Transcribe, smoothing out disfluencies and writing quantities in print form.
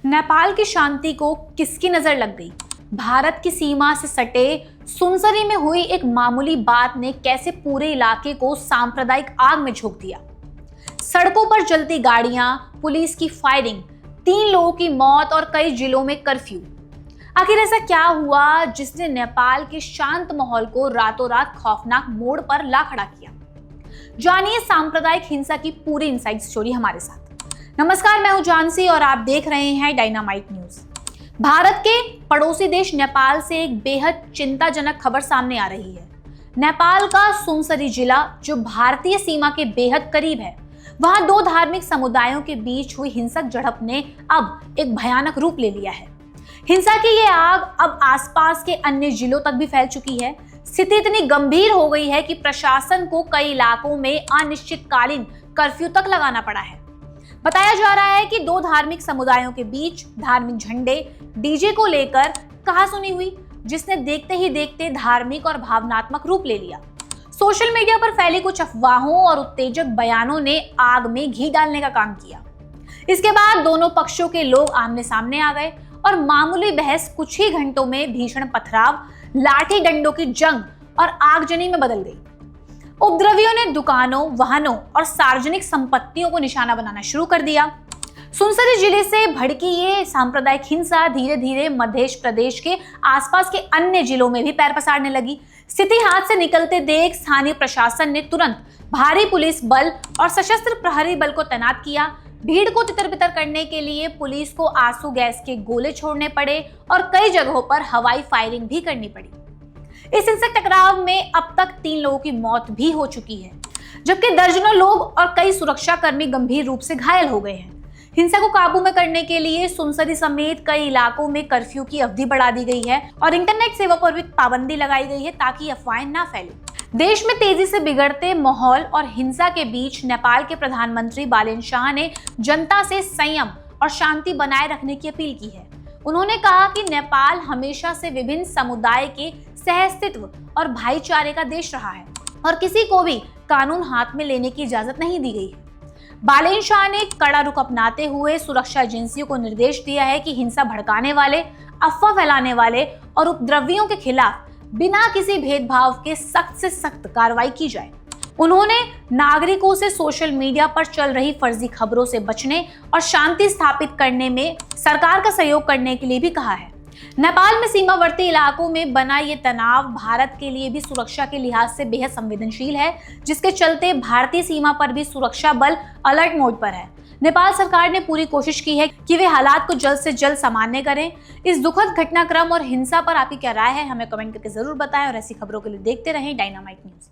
नेपाल की शांति को किसकी नजर लग गई? भारत की सीमा से सटे सुनसरी में हुई एक मामूली बात ने कैसे पूरे इलाके को सांप्रदायिक आग में झोंक दिया। सड़कों पर जलती गाड़ियां, पुलिस की फायरिंग, 3 लोगों की मौत और कई जिलों में कर्फ्यू। आखिर ऐसा क्या हुआ जिसने नेपाल के शांत माहौल को रातों रात खौफनाक मोड़ पर ला खड़ा किया? जानिए सांप्रदायिक हिंसा की पूरी इनसाइड स्टोरी हमारे साथ। नमस्कार, मैं हूं जानसी और आप देख रहे हैं डायनामाइट न्यूज। भारत के पड़ोसी देश नेपाल से एक बेहद चिंताजनक खबर सामने आ रही है। नेपाल का सुनसरी जिला, जो भारतीय सीमा के बेहद करीब है, वहां 2 धार्मिक समुदायों के बीच हुई हिंसक झड़प ने अब एक भयानक रूप ले लिया है। हिंसा की ये आग अब आसपास के अन्य जिलों तक भी फैल चुकी है। स्थिति इतनी गंभीर हो गई है कि प्रशासन को कई इलाकों में अनिश्चितकालीन कर्फ्यू तक लगाना पड़ा है। बताया जा रहा है कि 2 धार्मिक समुदायों के बीच धार्मिक झंडे, डीजे को लेकर कहासुनी हुई, जिसने देखते ही देखते धार्मिक और भावनात्मक रूप ले लिया। सोशल मीडिया पर फैली कुछ अफवाहों और उत्तेजक बयानों ने आग में घी डालने का काम किया। इसके बाद दोनों पक्षों के लोग आमने सामने आ गए और मामूली बहस कुछ ही घंटों में भीषण पथराव, लाठी डंडों की जंग और आगजनी में बदल गई। उपद्रवियों ने दुकानों, वाहनों और सार्वजनिक संपत्तियों को निशाना बनाना शुरू कर दिया। सुनसरी जिले से भड़की ये सांप्रदायिक हिंसा धीरे धीरे मध्य प्रदेश के आसपास के अन्य जिलों में भी पैर पसारने लगी। स्थिति हाथ से निकलते देख स्थानीय प्रशासन ने तुरंत भारी पुलिस बल और सशस्त्र प्रहरी बल को तैनात किया। भीड़ को तितर-बितर करने के लिए पुलिस को आंसू गैस के गोले छोड़ने पड़े और कई जगहों पर हवाई फायरिंग भी करनी पड़ी। इस हिंसक टकराव में अब तक 3 लोगों की मौत भी हो चुकी है, जबकि दर्जनों लोग और कई सुरक्षा कर्मी गंभीर रूप से घायल हो गए हैं। हिंसा को काबू में करने के लिए सुनसरी समेत कई इलाकों में कर्फ्यू की अवधि बढ़ा दी गई है और इंटरनेट सेवा पर भी पाबंदी लगाई गई है ताकि अफवाहें ना फैलें। देश में तेजी से बिगड़ते माहौल और हिंसा के बीच नेपाल के प्रधानमंत्री बालेन शाह ने जनता से संयम और शांति बनाए रखने की अपील की है। उन्होंने कहा कि नेपाल हमेशा से विभिन्न समुदाय के सहअस्तित्व और भाईचारे का देश रहा है और किसी को भी कानून हाथ में लेने की इजाजत नहीं दी गई है। बालेन शाह ने कड़ा रुख अपनाते हुए सुरक्षा एजेंसियों को निर्देश दिया है कि हिंसा भड़काने वाले, अफवाह फैलाने वाले और उपद्रवियों के खिलाफ बिना किसी भेदभाव के सख्त से सख्त कार्रवाई की जाए। उन्होंने नागरिकों से सोशल मीडिया पर चल रही फर्जी खबरों से बचने और शांति स्थापित करने में सरकार का सहयोग करने के लिए भी कहा है। नेपाल में सीमावर्ती इलाकों में बना ये तनाव भारत के लिए भी सुरक्षा के लिहाज से बेहद संवेदनशील है, जिसके चलते भारतीय सीमा पर भी सुरक्षा बल अलर्ट मोड पर है। नेपाल सरकार ने पूरी कोशिश की है कि वे हालात को जल्द से जल्द सामान्य करें। इस दुखद घटनाक्रम और हिंसा पर आपकी क्या राय है, हमें कमेंट करके जरूर बताएं और ऐसी खबरों के लिए देखते रहें डायनामाइट न्यूज।